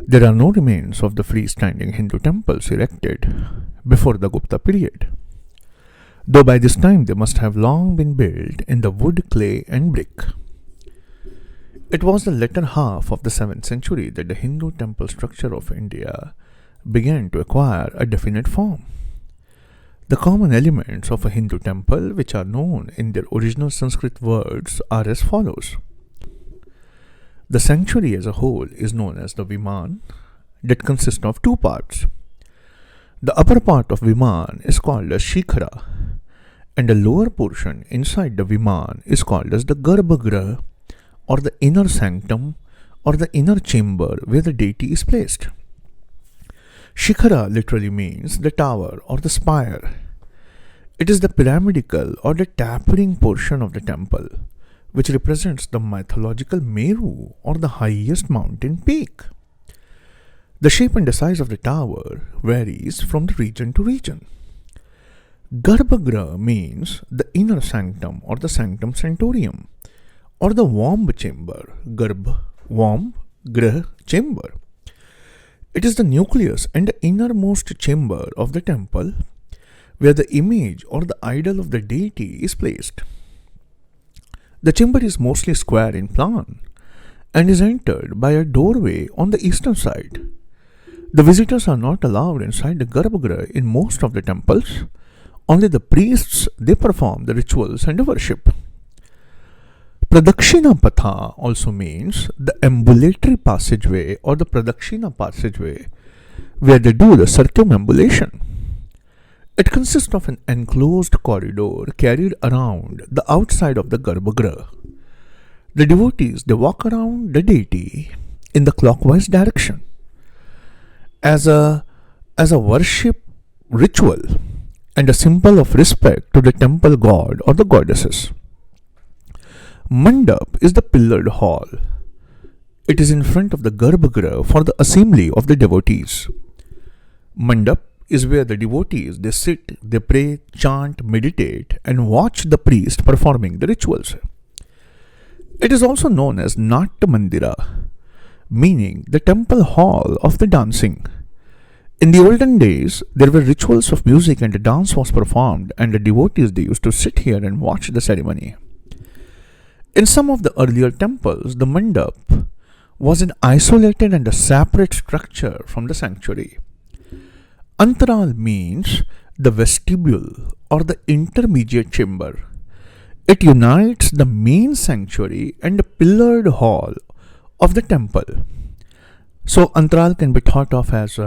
There are no remains of the freestanding Hindu temples erected before the Gupta period, though by this time they must have long been built in the wood, clay, and brick. It was the latter half of the 7th century that the Hindu temple structure of India began to acquire a definite form. The common elements of a Hindu temple, which are known in their original Sanskrit words, are as follows. The sanctuary as a whole is known as the Viman, that consists of two parts. The upper part of Viman is called as Shikhara, and the lower portion inside the Viman is called as the Garbhagriha, or the inner sanctum, or the inner chamber where the deity is placed. Shikhara literally means the tower or the spire. It is the pyramidical or the tapering portion of the temple, which represents the mythological Meru or the highest mountain peak. The shape and the size of the tower varies from the region to region. Garbhagriha means the inner sanctum or the sanctum sanctorium, or the womb chamber. Garbh, womb, grih, chamber. It is the nucleus and the innermost chamber of the temple where the image or the idol of the deity is placed. The chamber is mostly square in plan and is entered by a doorway on the eastern side. The visitors are not allowed inside the Garbhagriha in most of the temples. Only the priests, they perform the rituals and the worship. Pradakshina Patha also means the ambulatory passageway or the Pradakshina passageway where they do the circumambulation. It consists of an enclosed corridor carried around the outside of the Garbhagriha. The devotees, they walk around the deity in the clockwise direction as a worship ritual and a symbol of respect to the temple god or the goddesses. Mandap is the pillared hall. It is in front of the Garbhagriha for the assembly of the devotees. Mandap is where the devotees, they sit, they pray, chant, meditate, and watch the priest performing the rituals. It is also known as Natya Mandira, meaning the temple hall of the dancing. In the olden days, there were rituals of music and the dance was performed, and the devotees, they used to sit here and watch the ceremony. In some of the earlier temples, the mandap was an isolated and a separate structure from the sanctuary. Antaral means the vestibule or the intermediate chamber. It unites the main sanctuary and the pillared hall of the temple. So Antaral can be thought of as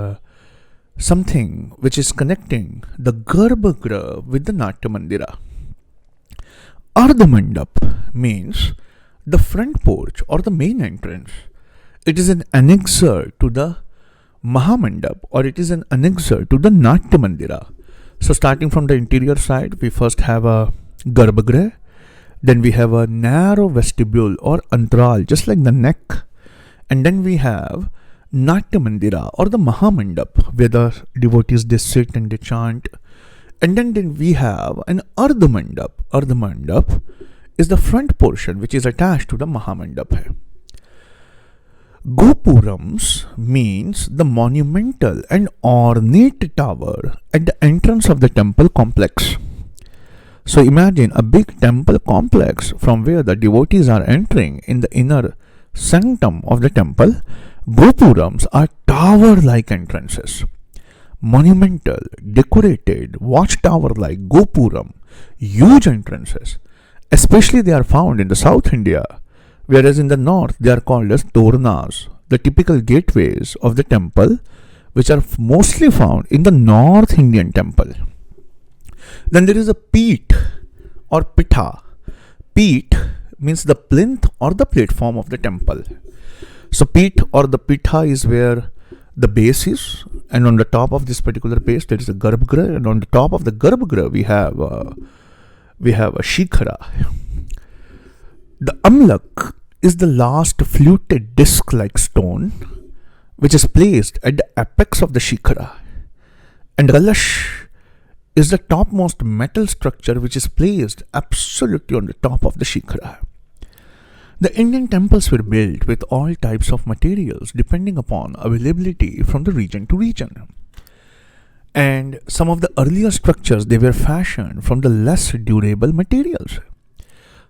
something which is connecting the Garbhagriha with the Natya Mandira. Ardhamandap means the front porch or the main entrance. It is an annexure to the Mahamandap, or it is an annexure to the Natya Mandira. So starting from the interior side, we first have a Garbhagriha, then we have a narrow vestibule or Antaral, just like the neck, and then we have Natya Mandira or the Mahamandap, where the devotees, they sit and they chant, and then we have an Ardhamandap. Ardhamandap is the front portion which is attached to the Mahamandap. Gopurams means the monumental and ornate tower at the entrance of the temple complex. So imagine a big temple complex from where the devotees are entering in the inner sanctum of the temple. Gopurams are tower-like entrances. Monumental, decorated, watchtower-like Gopuram, huge entrances. Especially they are found in the South India, whereas in the north they are called as Tornas, the typical gateways of the temple, which are mostly found in the North Indian temple. Then there is a Peeth or Pitha. Peeth means the plinth or the platform of the temple. So Peeth or the Pitha is where the base is, and on the top of this particular base there is a Garbhagriha, and on the top of the Garbhagriha we have a Shikhara. The Amlak is the last fluted disc-like stone which is placed at the apex of the Shikhara, and Kalash is the topmost metal structure which is placed absolutely on the top of the Shikhara. The Indian temples were built with all types of materials depending upon availability from the region to region. And some of the earlier structures they were fashioned from the less durable materials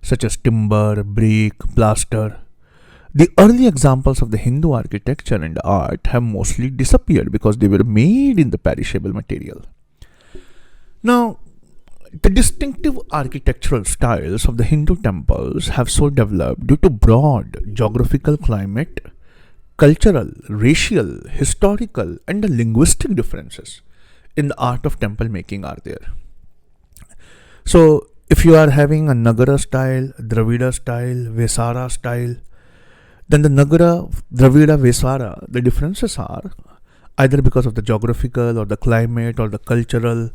such as timber, brick, plaster. The early examples of the Hindu architecture and art have mostly disappeared because they were made in the perishable material. Now, the distinctive architectural styles of the Hindu temples have so developed due to broad geographical climate, cultural, racial, historical, and the linguistic differences in the art of temple making are there. So, if you are having a Nagara style, Dravida style, Vesara style, then the Nagara, Dravida, Vesara, the differences are either because of the geographical or the climate or the cultural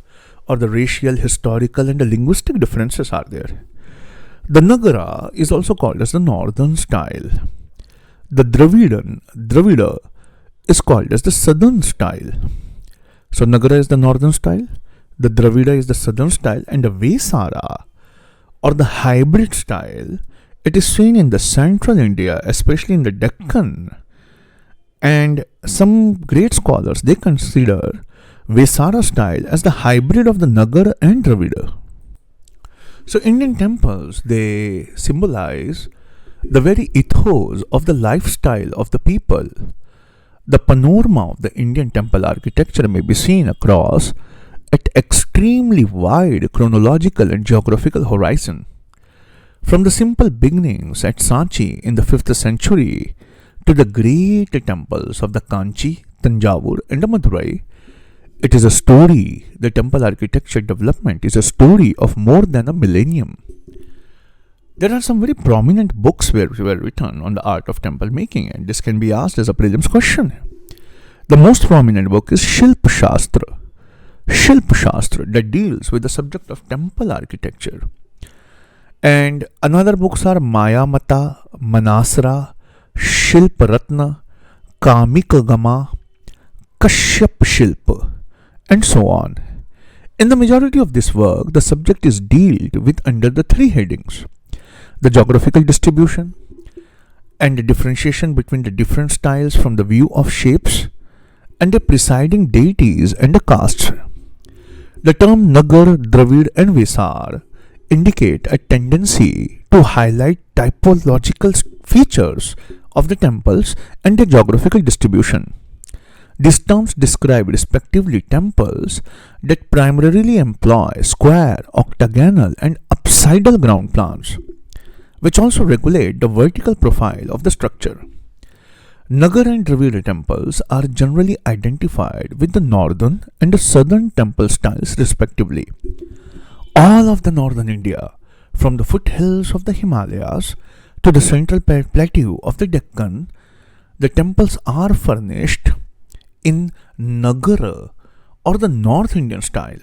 or the racial, historical, and the linguistic differences are there. The Nagara is also called as the northern style. The Dravida is called as the southern style. So Nagara is the northern style, the Dravida is the southern style, and the Vesara or the hybrid style, it is seen in the central India, especially in the Deccan. And some great scholars, they consider Vesara style as the hybrid of the Nagara and Dravida. So Indian temples, they symbolize the very ethos of the lifestyle of the people. The panorama of the Indian temple architecture may be seen across at extremely wide chronological and geographical horizon. From the simple beginnings at Sanchi in the 5th century to the great temples of the Kanchi, Tanjavur, and the Madurai, it is a story. The temple architecture development is a story of more than a millennium. There are some very prominent books were written on the art of temple making, and this can be asked as a prelims question. The most prominent book is Shilpa Shastra. Shilpa Shastra, that deals with the subject of temple architecture. And another books are Maya Mata, Manasara, Shilpa Ratna, Kamika Gama, Kashyap Shilpa, and so on. In the majority of this work, the subject is dealt with under the three headings: the geographical distribution and the differentiation between the different styles from the view of shapes and the presiding deities and the castes. The term Nagar, Dravid, and Vesar indicate a tendency to highlight typological features of the temples and their geographical distribution. These terms describe respectively temples that primarily employ square, octagonal, and apsidal ground plans, which also regulate the vertical profile of the structure. Nagar and Dravida temples are generally identified with the northern and the southern temple styles respectively. All of the northern India, from the foothills of the Himalayas to the central plateau of the Deccan, the temples are furnished in Nagara or the North Indian style.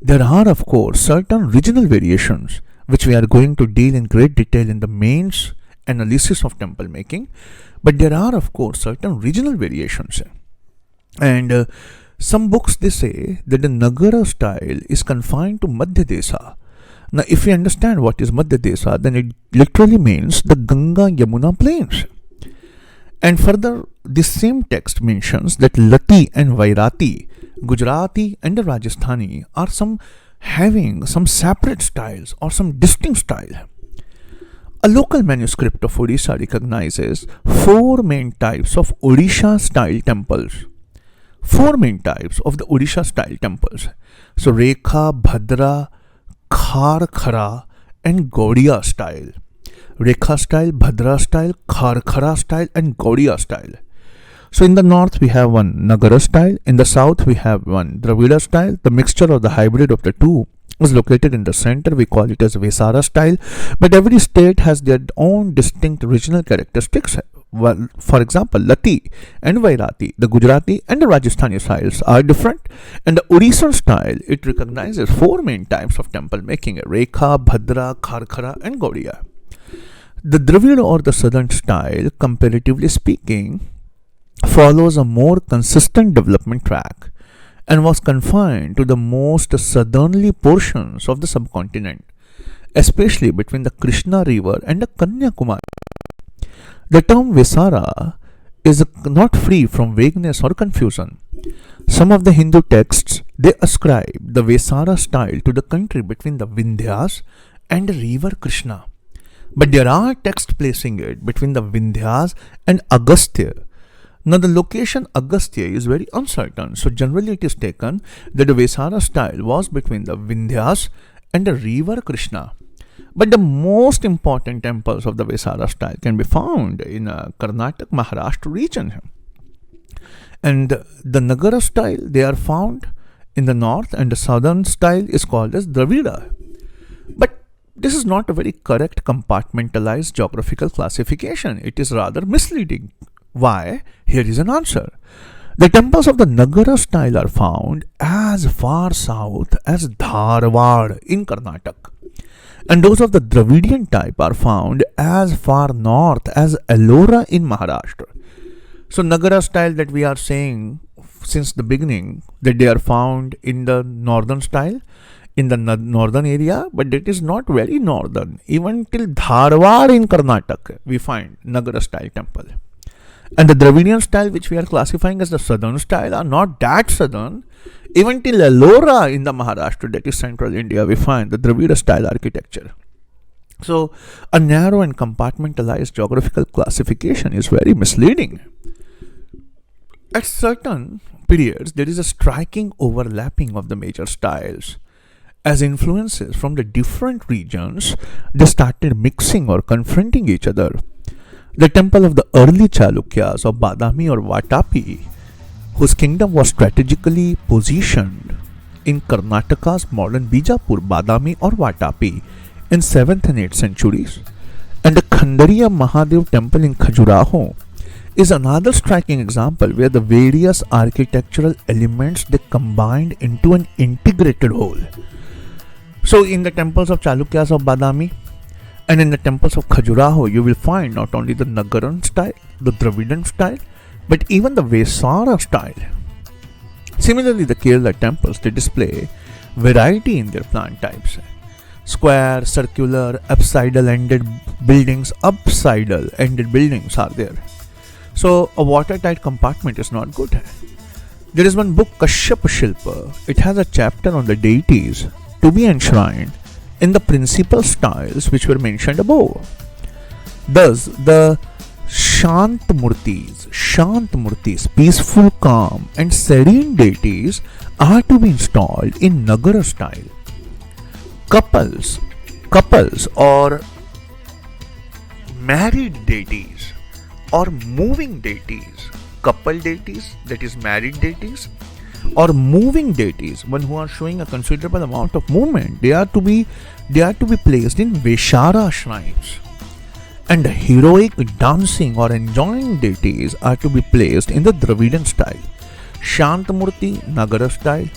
There are, of course, certain regional variations which we are going to deal in great detail in the mains analysis of temple making, but there are, of course, certain regional variations. And some books they say that the Nagara style is confined to Madhya Desa. Now, if you understand what is Madhya Desa, then it literally means the Ganga Yamuna plains. And further, this same text mentions that Lati and Vairati, Gujarati and the Rajasthani are having some separate styles or some distinct style. A local manuscript of Odisha recognizes four main types of Odisha style temples. Four main types of the Odisha style temples. So Rekha, Bhadra, Kharkhara, and Gaudiya style. Rekha style, Bhadra style, Kharkhara style, and Gaudiya style. So in the north we have one Nagara style, in the south we have one Dravida style. The mixture or the hybrid of the two is located in the center. We call it as Vesara style. But every state has their own distinct regional characteristics. Well, for example, Lati and Vairati, the Gujarati and the Rajasthani styles are different. And the Odisha style, it recognizes four main types of temple making: Rekha, Bhadra, Kharkhara, and Gaudiya. The Dravida or the southern style, comparatively speaking, follows a more consistent development track and was confined to the most southerly portions of the subcontinent especially between the Krishna River and the Kanyakumari. The term Vesara is not free from vagueness or confusion. Some of the Hindu texts they ascribe the Vesara style to the country between the Vindhyas and the river Krishna. But there are texts placing it between the Vindhyas and Agastya. Now the location Agastya is very uncertain, so generally it is taken that the Vesara style was between the Vindhyas and the river Krishna. But the most important temples of the Vesara style can be found in Karnataka, Maharashtra region. And the Nagara style, they are found in the north, and the southern style is called as Dravida. But this is not a very correct compartmentalized geographical classification. It is rather misleading. Why? Here is an answer. The temples of the Nagara style are found as far south as Dharwad in Karnataka. And those of the Dravidian type are found as far north as Ellora in Maharashtra. So Nagara style that we are saying since the beginning that they are found in the northern style, in the northern area, but it is not very northern. Even till Dharwad in Karnataka we find Nagara style temple. And the Dravidian style which we are classifying as the southern style are not that southern. Even till Ellora in the Maharashtra, that is central India, we find the Dravida style architecture. So a narrow and compartmentalized geographical classification is very misleading. At certain periods, there is a striking overlapping of the major styles. As influences from the different regions, they started mixing or confronting each other. The temple of the early Chalukyas of Badami or Vatapi, whose kingdom was strategically positioned in Karnataka's modern Bijapur, Badami or Vatapi in 7th and 8th centuries, and the Khandariya Mahadev temple in Khajuraho is another striking example where the various architectural elements they combined into an integrated whole. So in the temples of Chalukyas of Badami and in the temples of Khajuraho, you will find not only the Nagaran style, the Dravidian style, but even the Vesara style. Similarly, the Kerala temples they display variety in their plan types. Square, circular, upside ended buildings are there. So a watertight compartment is not good. There is one book, Kashyapa Shilpa. It has a chapter on the deities to be enshrined in the principal styles which were mentioned above. Thus, the Shantmurtis, peaceful, calm, and serene deities are to be installed in Nagara style. Couples or married deities or moving deities, couple deities, that is married deities, or moving deities, one who are showing a considerable amount of movement, they are to be placed in Veshara shrines. And heroic dancing or enjoying deities are to be placed in the Dravidian style. Shantamurti, Nagara style.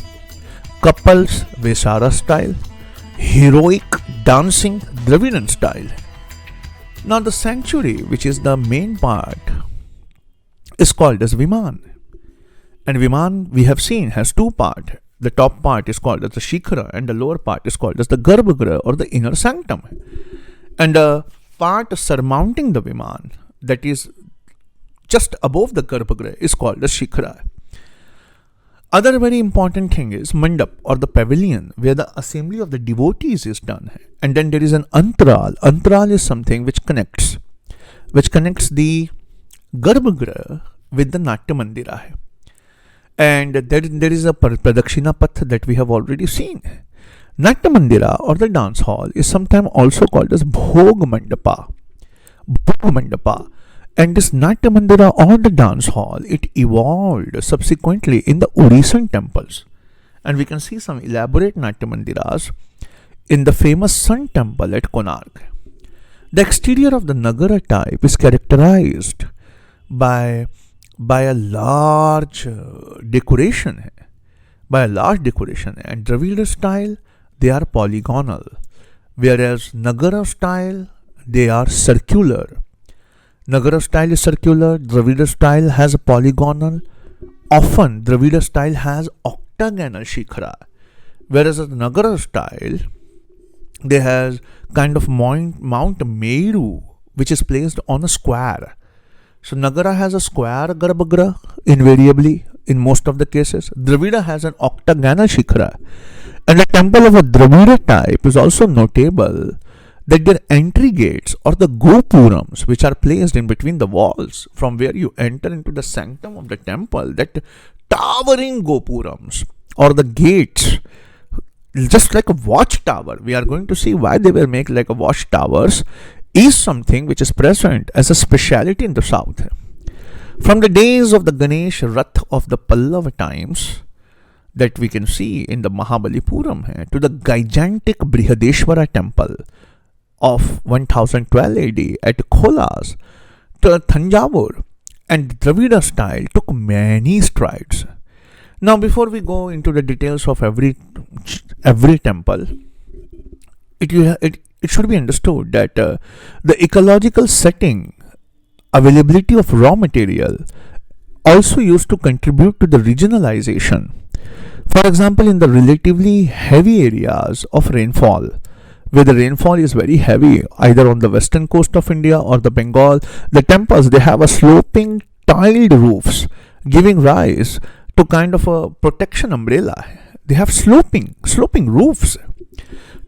Couples, Vesara style. Heroic dancing, Dravidian style. Now the sanctuary, which is the main part, is called as Viman. And Viman, we have seen, has two parts. The top part is called as the Shikhara and the lower part is called as the Garbhagriha or the inner sanctum. And the part surmounting the Viman, that is just above the Garbhagriha, is called the Shikhara. Other very important thing is Mandap or the pavilion where the assembly of the devotees is done. And then there is an Antral. Antral is something which connects the Garbhagriha with the Natya Mandira. And there is a Pradakshina Path that we have already seen. Natya Mandira or the dance hall is sometimes also called as Bhog Mandapa. And this Natya Mandira or the dance hall, it evolved subsequently in the Odissan temples. And we can see some elaborate Natya Mandiras in the famous Sun temple at Konark. The exterior of the Nagara type is characterized by a large decoration. And Dravida style, they are polygonal, whereas Nagara style, they are circular. Nagara style is circular, Dravida style has a polygonal. Often Dravida style has octagonal shikhara, whereas the Nagara style, they has kind of Mount Meru, which is placed on a square. So Nagara has a square Garbhagriha invariably in most of the cases. Dravida has an octagonal Shikhara. And a temple of a Dravida type is also notable that their entry gates or the gopurams, which are placed in between the walls from where you enter into the sanctum of the temple, that towering gopurams or the gates, just like a watchtower, we are going to see why they were made like a watchtowers, is something which is present as a speciality in the south. From the days of the Ganesh Rath of the Pallava times, that we can see in the Mahabalipuram, to the gigantic Brihadeshwara temple of 1012 AD at Kholas, to Thanjavur, and Dravida style took many strides. Now, before we go into the details of every temple, it should be understood that the ecological setting, availability of raw material, also used to contribute to the regionalization. For example, in the relatively heavy areas of rainfall, where the rainfall is very heavy, either on the western coast of India or the Bengal, the temples, they have a sloping tiled roofs, giving rise to kind of a protection umbrella. They have sloping roofs.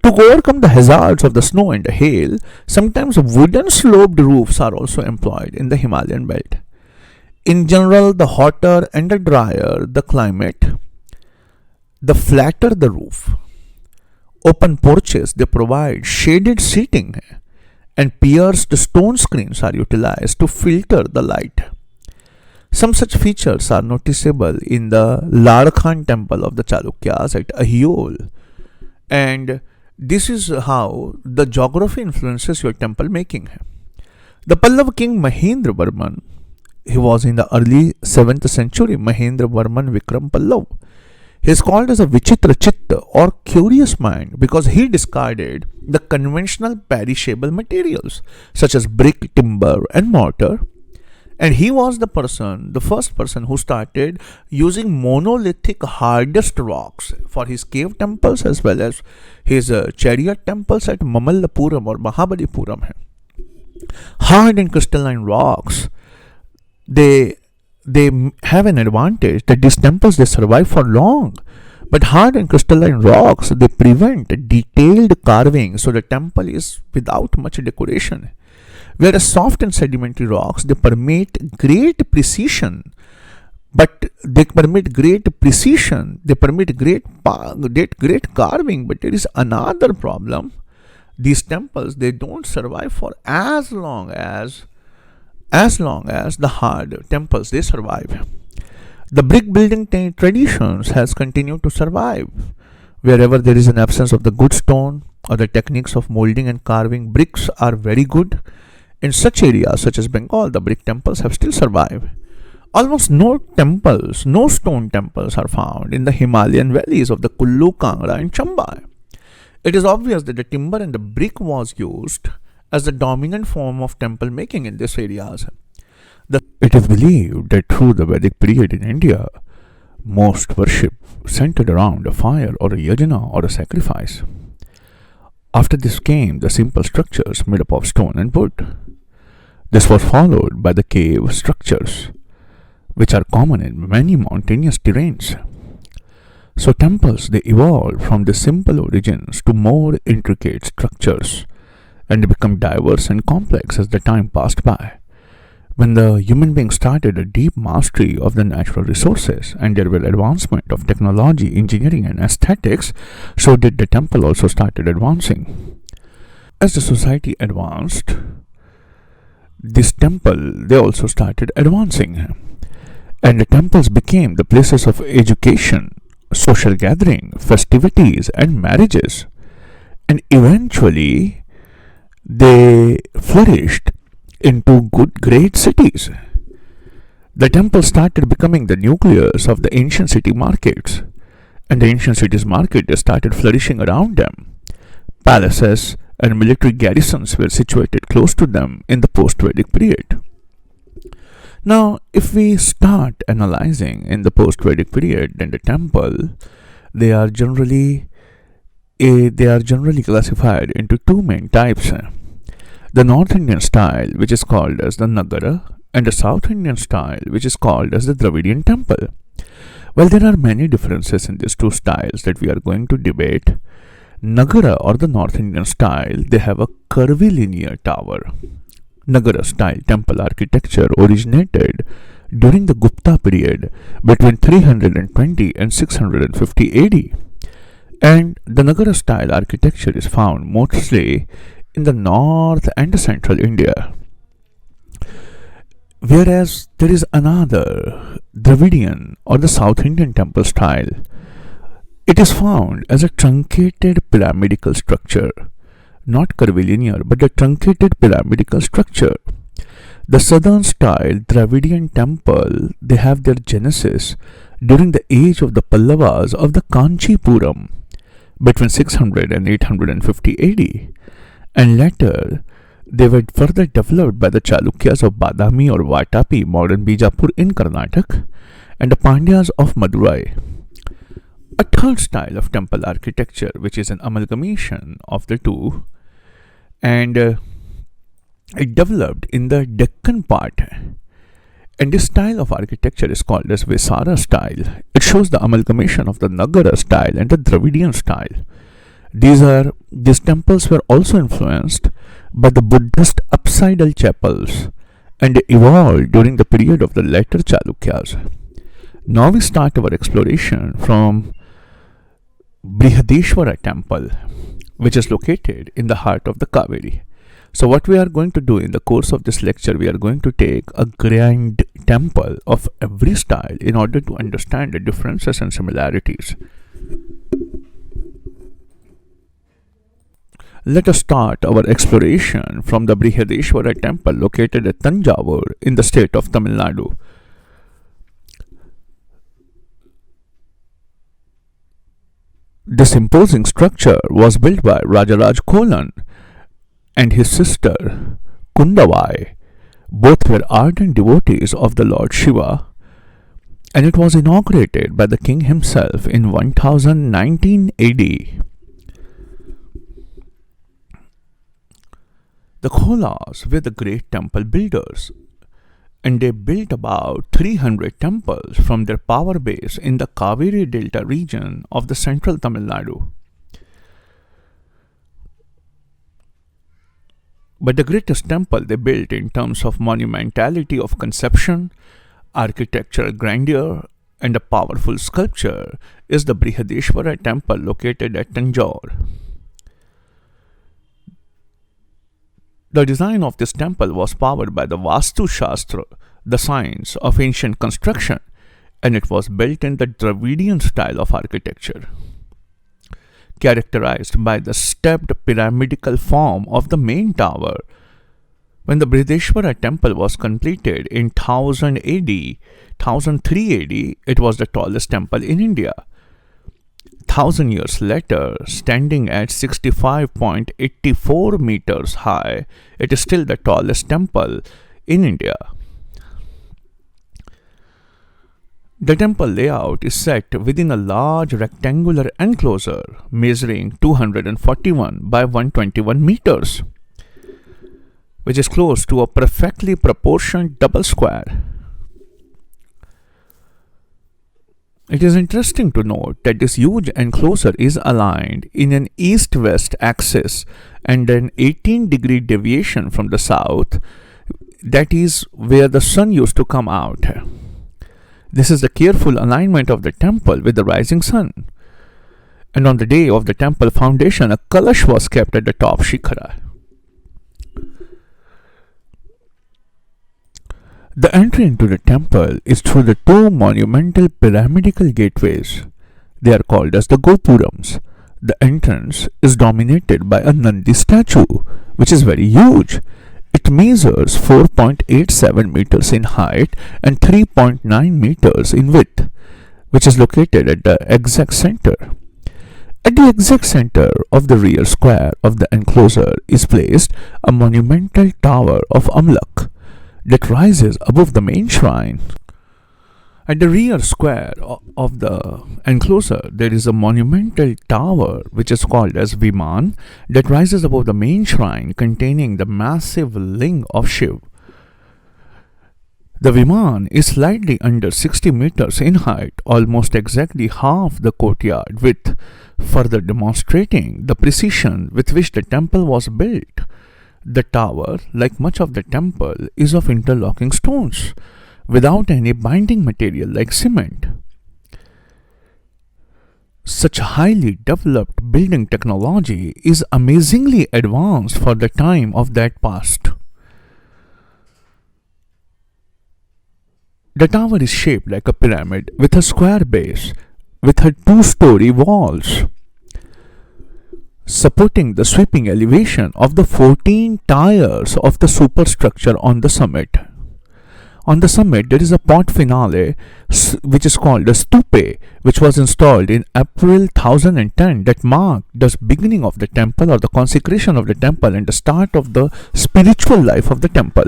To overcome the hazards of the snow and the hail, sometimes wooden sloped roofs are also employed in the Himalayan belt. In general, the hotter and the drier the climate, the flatter the roof. Open porches, they provide shaded seating, and pierced stone screens are utilized to filter the light. Some such features are noticeable in the Ladakhan temple of the Chalukyas at Ahiol. And this is how the geography influences your temple making. The Pallava king Mahendra Varman, he was in the early 7th century, Mahendra Varman Vikram Pallav. He is called as a Vichitra Chitta or curious mind because he discarded the conventional perishable materials such as brick, timber, and mortar. And he was the first person who started using monolithic hardest rocks for his cave temples as well as his chariot temples at Mamallapuram or Mahabalipuram. Hard and crystalline rocks, they have an advantage that these temples, they survive for long. But hard and crystalline rocks, they prevent detailed carving, so the temple is without much decoration. Whereas soft and sedimentary rocks, they permit great precision, but they permit great carving. But there is another problem. These temples, they don't survive for as long as the hard temples, they survive. The brick building traditions has continued to survive. Wherever there is an absence of the good stone or the techniques of molding and carving, bricks are very good. In such areas such as Bengal, the brick temples have still survived. Almost no stone temples are found in the Himalayan valleys of the Kullu, Kangra and Chamba. It is obvious that the timber and the brick was used as the dominant form of temple making in these areas. It is believed that through the Vedic period in India, most worship centered around a fire or a yajna or a sacrifice. After this came the simple structures made up of stone and wood. This was followed by the cave structures, which are common in many mountainous terrains. So temples, they evolved from the simple origins to more intricate structures, and they become diverse and complex as the time passed by. When the human being started a deep mastery of the natural resources and there were advancement of technology, engineering and aesthetics, so did the temple also started advancing. As the society advanced, this temple, they also started advancing. And the temples became the places of education, social gathering, festivities and marriages. And eventually, they flourished into great cities. The temple started becoming the nucleus of the ancient city markets, and the ancient cities market started flourishing around them. Palaces and military garrisons were situated close to them in the post-Vedic period. Now, if we start analyzing in the post-Vedic period, then the temple, they are generally They are generally classified into two main types: the North Indian style, which is called as the Nagara, and the South Indian style, which is called as the Dravidian temple. Well, there are many differences in these two styles that we are going to debate. Nagara, or the North Indian style, they have a curvilinear tower. Nagara style temple architecture originated during the Gupta period between 320 and 650 AD. And the Nagara style architecture is found mostly in the north and central India. Whereas there is another Dravidian or the South Indian temple style. It is found as a truncated pyramidal structure, not curvilinear, but a truncated pyramidal structure. The southern style Dravidian temple, they have their genesis during the age of the Pallavas of the Kanchipuram between 600 and 850 AD, and later they were further developed by the Chalukyas of Badami or Vatapi, modern Bijapur in Karnataka, and the Pandyas of Madurai. A third style of temple architecture, which is an amalgamation of the two, and it developed in the Deccan part. And this style of architecture is called as Vesara style. It shows the amalgamation of the Nagara style and the Dravidian style. These temples were also influenced by the Buddhist apsidal chapels, and they evolved during the period of the later Chalukyas. Now we start our exploration from Brihadeshwara temple, which is located in the heart of the Kaveri. So what we are going to do in the course of this lecture, we are going to take a grand temple of every style in order to understand the differences and similarities. Let us start our exploration from the Brihadeshwara temple located at Tanjavur in the state of Tamil Nadu. This imposing structure was built by Rajaraj Cholan and his sister Kundavai. Both were ardent devotees of the Lord Shiva, and it was inaugurated by the king himself in 1019 AD. The Cholas were the great temple builders, and they built about 300 temples from their power base in the Kaveri Delta region of the central Tamil Nadu. But the greatest temple they built in terms of monumentality of conception, architectural grandeur, and a powerful sculpture is the Brihadeshwara temple located at Tanjore. The design of this temple was powered by the Vastu Shastra, the science of ancient construction, and it was built in the Dravidian style of architecture, characterized by the stepped pyramidal form of the main tower. When the Brihadeshwara temple was completed in 1000 AD, 1003 AD, it was the tallest temple in India. 1000 years later, standing at 65.84 meters high, it is still the tallest temple in India. The temple layout is set within a large rectangular enclosure measuring 241 by 121 meters, which is close to a perfectly proportioned double square. It is interesting to note that this huge enclosure is aligned in an east-west axis and an 18-degree deviation from the south, that is where the sun used to come out. This is the careful alignment of the temple with the rising sun. And on the day of the temple foundation, a kalash was kept at the top shikhara. The entry into the temple is through the two monumental pyramidal gateways. They are called as the Gopurams. The entrance is dominated by a Nandi statue, which is very huge. It measures 4.87 meters in height and 3.9 meters in width, which is located at the exact center. At the exact center of the rear square of the enclosure is placed a monumental tower of Amlak that rises above the main shrine. At the rear square of the enclosure, there is a monumental tower which is called as Viman that rises above the main shrine containing the massive ling of Shiv. The Viman is slightly under 60 meters in height, almost exactly half the courtyard width, further demonstrating the precision with which the temple was built. The tower, like much of the temple, is of interlocking stones, without any binding material like cement. Such highly developed building technology is amazingly advanced for the time of that past. The tower is shaped like a pyramid with a square base with her two-story walls, supporting the sweeping elevation of the 14 tiers of the superstructure on the summit. On the summit, there is a pot finale which is called a stupe, which was installed in April 1010 that marked the beginning of the temple or the consecration of the temple and the start of the spiritual life of the temple.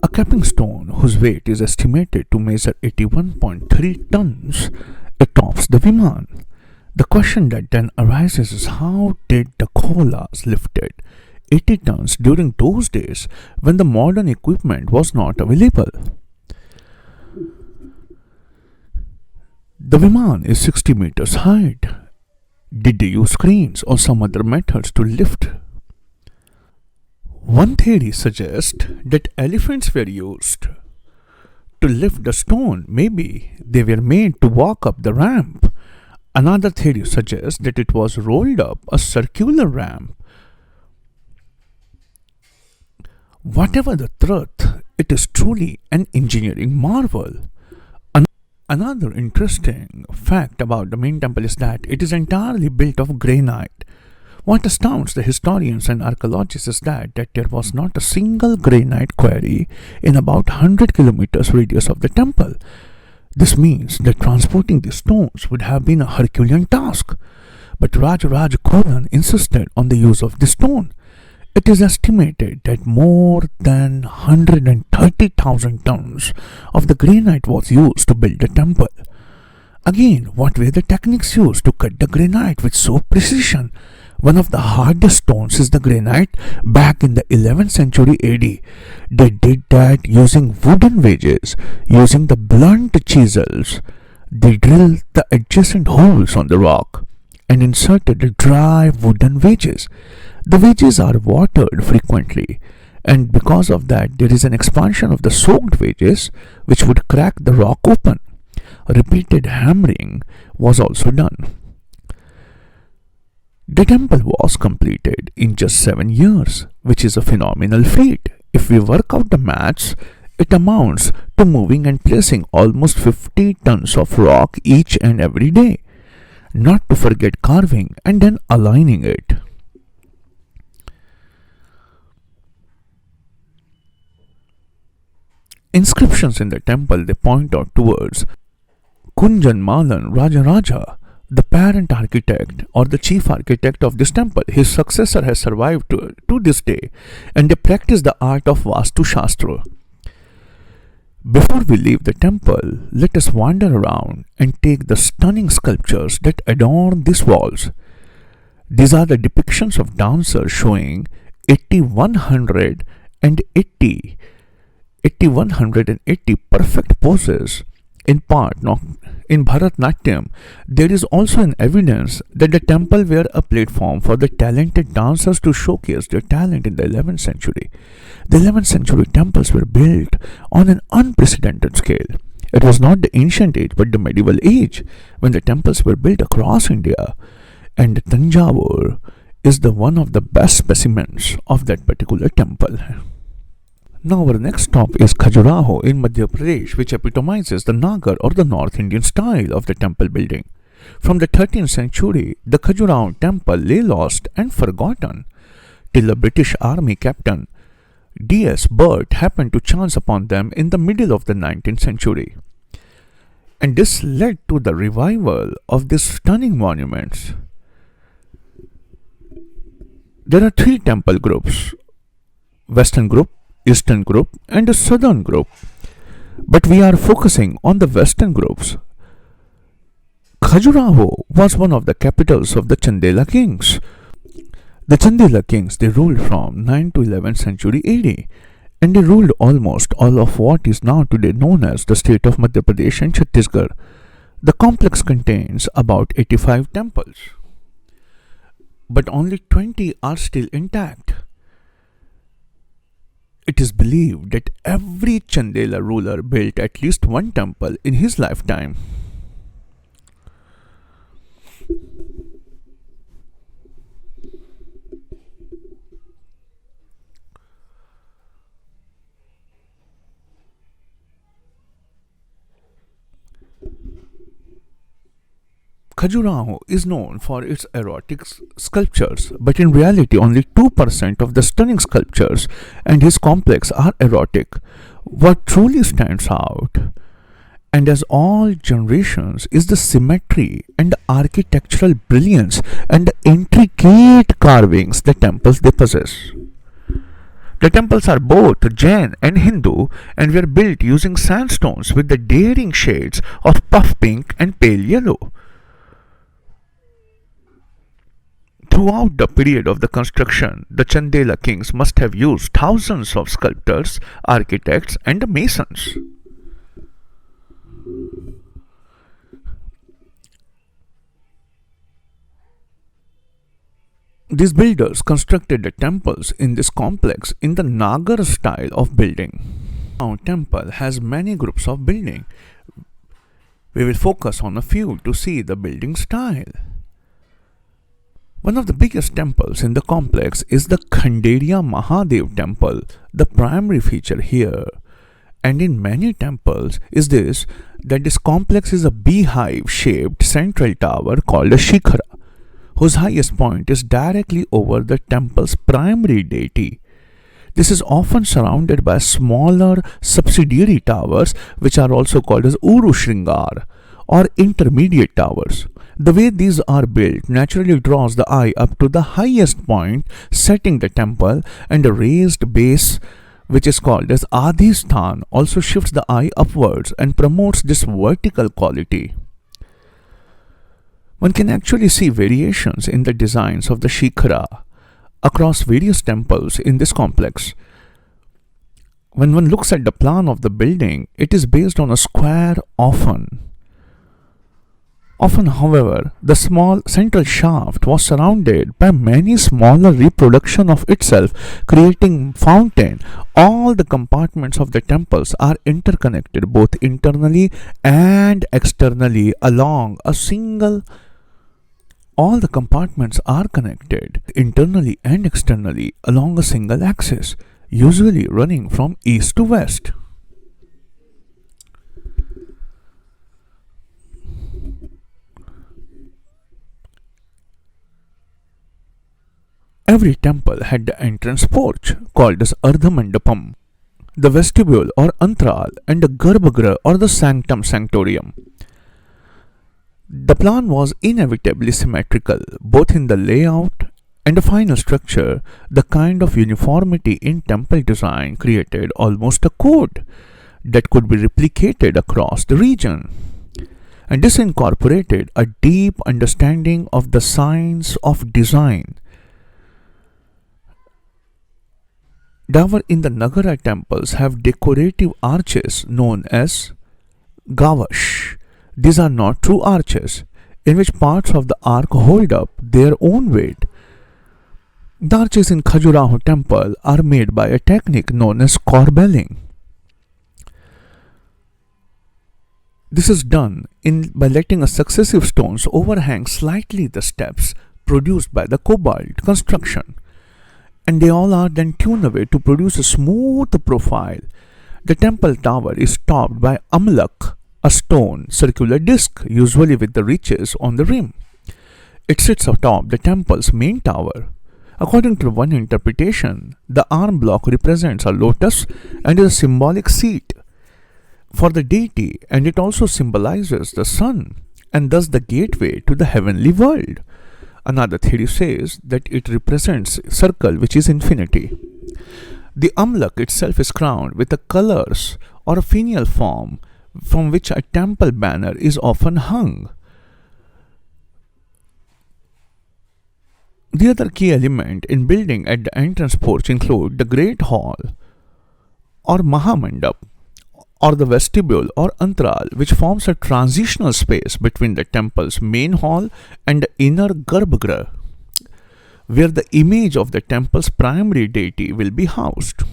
A capping stone whose weight is estimated to measure 81.3 tons, it tops the Viman. The question that then arises is how did the Kholas lift it 80 tons during those days when the modern equipment was not available? The Viman is 60 meters high. Did they use cranes or some other methods to lift? One theory suggests that elephants were used to lift the stone. Maybe they were made to walk up the ramp. Another theory suggests that it was rolled up a circular ramp. Whatever the truth, it is truly an engineering marvel. Another interesting fact about the main temple is that it is entirely built of granite. What astounds the historians and archaeologists is that there was not a single granite quarry in about 100 kilometers radius of the temple. This means that transporting these stones would have been a Herculean task. But Rajaraj Kholan insisted on the use of this stone. It is estimated that more than 130,000 tons of the granite was used to build the temple. Again, what were the techniques used to cut the granite with so precision? One of the hardest stones is the granite back in the 11th century AD. They did that using wooden wedges, using the blunt chisels. They drilled the adjacent holes on the rock and inserted the dry wooden wedges. The wedges are watered frequently, and because of that, there is an expansion of the soaked wedges which would crack the rock open. Repeated hammering was also done. The temple was completed in just 7 years, which is a phenomenal feat. If we work out the maths, it amounts to moving and placing almost 50 tons of rock each and every day, not to forget carving and then aligning it. Inscriptions in the temple, they point out towards Kunjan Malan Rajaraja, the parent architect or the chief architect of this temple. His successor has survived to this day, and they practice the art of Vastu Shastra. Before we leave the temple, let us wander around and take the stunning sculptures that adorn these walls. These are the depictions of dancers showing 8180 perfect poses. In Bharatnatyam, there is also an evidence that the temple were a platform for the talented dancers to showcase their talent in the 11th century. The 11th century temples were built on an unprecedented scale. It was not the ancient age but the medieval age when the temples were built across India, and Tanjavur is the one of the best specimens of that particular temple. Now our next stop is Khajuraho in Madhya Pradesh, which epitomizes the Nagar or the North Indian style of the temple building. From the 13th century, the Khajuraho temple lay lost and forgotten till a British army captain D.S. Burt happened to chance upon them in the middle of the 19th century. And this led to the revival of these stunning monuments. There are 3 temple groups: Western group, Eastern group and the Southern group. But we are focusing on the western groups. Khajuraho was one of the capitals of the Chandela kings. The Chandela kings, they ruled from 9th to 11th century AD, and they ruled almost all of what is now today known as the state of Madhya Pradesh and Chhattisgarh. The complex contains about 85 temples, but only 20 are still intact. It is believed that every Chandela ruler built at least one temple in his lifetime. Khajuraho is known for its erotic sculptures, but in reality, only 2% of the stunning sculptures and his complex are erotic. What truly stands out, and as all generations, is the symmetry and the architectural brilliance and the intricate carvings the temples they possess. The temples are both Jain and Hindu and were built using sandstones with the daring shades of puff pink and pale yellow. Throughout the period of the construction, the Chandela kings must have used thousands of sculptors, architects, and masons. These builders constructed the temples in this complex in the Nagar style of building. Our temple has many groups of building. We will focus on a few to see the building style. One of the biggest temples in the complex is the Khanderiya Mahadev temple. The primary feature here and in many temples is that this complex is a beehive shaped central tower called a Shikhara, whose highest point is directly over the temple's primary deity. This is often surrounded by smaller subsidiary towers, which are also called as Uru Shringar or intermediate towers. The way these are built naturally draws the eye up to the highest point, setting the temple, and a raised base, which is called as Adhistan, also shifts the eye upwards and promotes this vertical quality. One can actually see variations in the designs of the Shikhara across various temples in this complex. When one looks at the plan of the building, it is based on a square often. Often, however, the small central shaft was surrounded by many smaller reproductions of itself, creating fountain. All the compartments of the temples are interconnected both internally and externally along a single. All the compartments are connected internally and externally along a single axis, usually running from east to west. Every temple had the entrance porch called as Ardhamandapam, the vestibule or antral, and the Garbhagriha or the sanctum sanctorium. The plan was inevitably symmetrical, both in the layout and the final structure. The kind of uniformity in temple design created almost a code that could be replicated across the region. And this incorporated a deep understanding of the science of design. Davar in the Nagara temples have decorative arches known as gavash. These are not true arches, in which parts of the arc hold up their own weight. The arches in Khajuraho temple are made by a technique known as corbelling. This is done by letting a successive stones overhang slightly the steps produced by the cobalt construction, and they all are then tuned away to produce a smooth profile. The temple tower is topped by amlak, a stone circular disc, usually with the riches on the rim. It sits atop the temple's main tower. According to one interpretation, the arm block represents a lotus and is a symbolic seat for the deity, and it also symbolizes the sun and thus the gateway to the heavenly world. Another theory says that it represents circle, which is infinity. The amlak itself is crowned with the colors or a finial form from which a temple banner is often hung. The other key element in building at the entrance porch include the Great Hall or Mahamandap or the vestibule or antral, which forms a transitional space between the temple's main hall and the inner Garbhagriha, where the image of the temple's primary deity will be housed.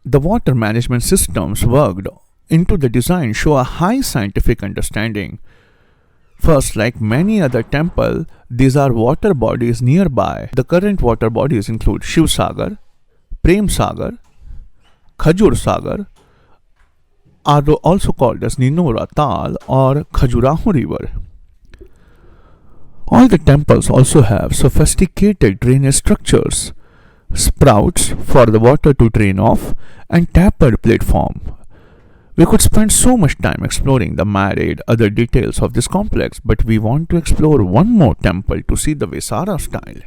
The water management systems worked into the design show a high scientific understanding. First, like many other temples, these are water bodies nearby. The current water bodies include Shiv Sagar, Prem Sagar, Khajur Sagar, are also called as Ninora Tal or Khajuraho River. All the temples also have sophisticated drainage structures, sprouts for the water to drain off, and tapered platform. We could spend so much time exploring the myriad other details of this complex, but we want to explore one more temple to see the Vesara style.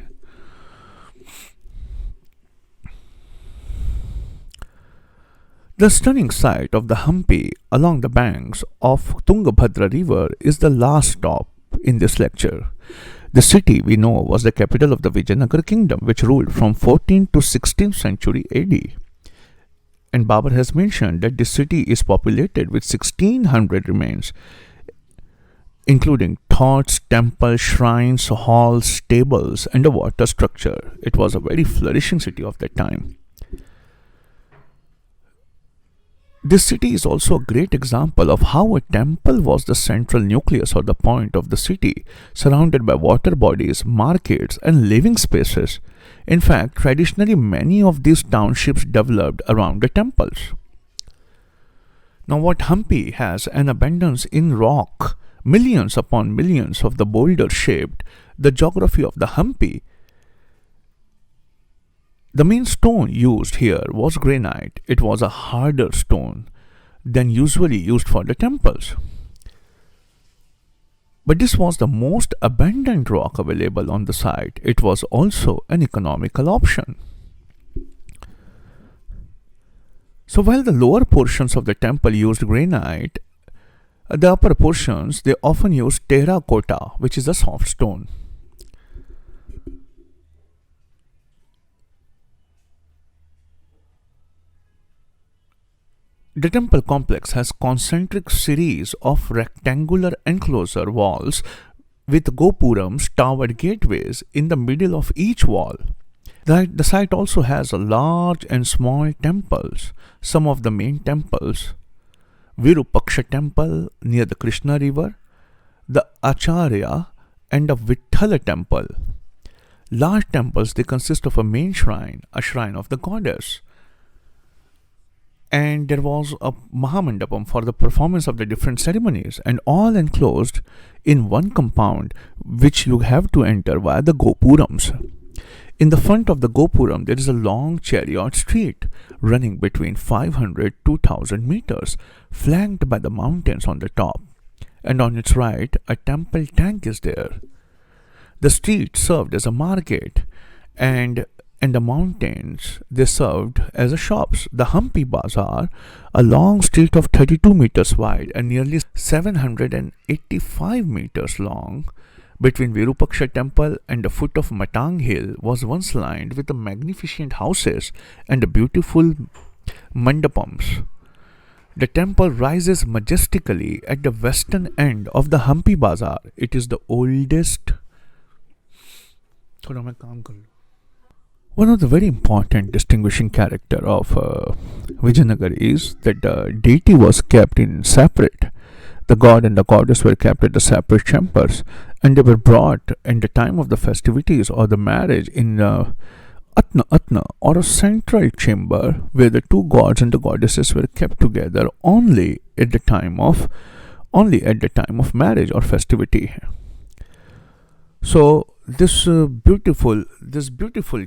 The stunning sight of the Hampi along the banks of Tungabhadra river is the last stop in this lecture. The city we know was the capital of the Vijayanagar kingdom, which ruled from 14th to 16th century AD. And Babur has mentioned that this city is populated with 1600 remains, including forts, temples, shrines, halls, stables, and a water structure. It was a very flourishing city of that time. This city is also a great example of how a temple was the central nucleus or the point of the city, surrounded by water bodies, markets, and living spaces. In fact, traditionally many of these townships developed around the temples. Now, what Hampi has an abundance in rock, millions upon millions of the boulder shaped the geography of the Hampi. The main stone used here was granite. It was a harder stone than usually used for the temples. But this was the most abundant rock available on the site. It was also an economical option. So while the lower portions of the temple used granite, the upper portions they often used terracotta, which is a soft stone. The temple complex has concentric series of rectangular enclosure walls with gopurams, towered gateways, in the middle of each wall. The site also has a large and small temples. Some of the main temples, Virupaksha temple near the Krishna river, the Acharya, and the Vithala temple. Large temples, they consist of a main shrine, a shrine of the goddess. And there was a Mahamandapam for the performance of the different ceremonies, and all enclosed in one compound which you have to enter via the Gopurams. In the front of the Gopuram, there is a long chariot street running between 500 to 1000 meters, flanked by the mountains on the top. And on its right, a temple tank is there. The street served as a market, and the mountains they served as a shops. The Hampi Bazaar, a long street of 32 meters wide and nearly 785 meters long, between Virupaksha temple and the foot of Matang hill, was once lined with the magnificent houses and the beautiful mandapams. The temple rises majestically at the western end of the Hampi Bazaar. It is the oldest. One of the very important distinguishing character of Vijayanagar is that the deity was kept in separate. The god and the goddess were kept at the separate chambers, and they were brought in the time of the festivities or the marriage in Atna, or a central chamber where the two gods and the goddesses were kept together only at the time of marriage or festivity. So this beautiful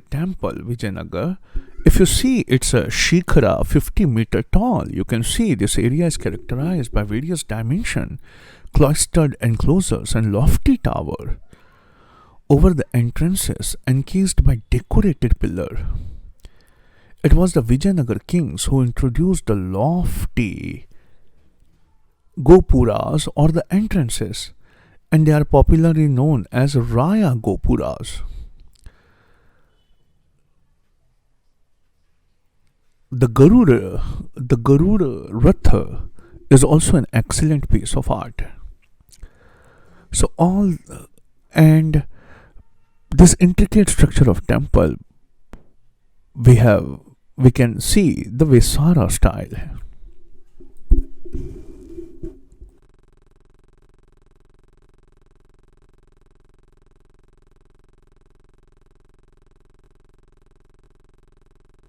temple Vijayanagar, if you see, it's a shikhara 50-meter tall. You can see this area is characterized by various dimension, cloistered enclosures and lofty tower. Over the entrances encased by decorated pillar. It was the Vijayanagar kings who introduced the lofty gopuras or the entrances, and they are popularly known as Raya Gopuras. The Garuda Ratha is also an excellent piece of art. So all and this intricate structure of temple we have we can see the Vesara style.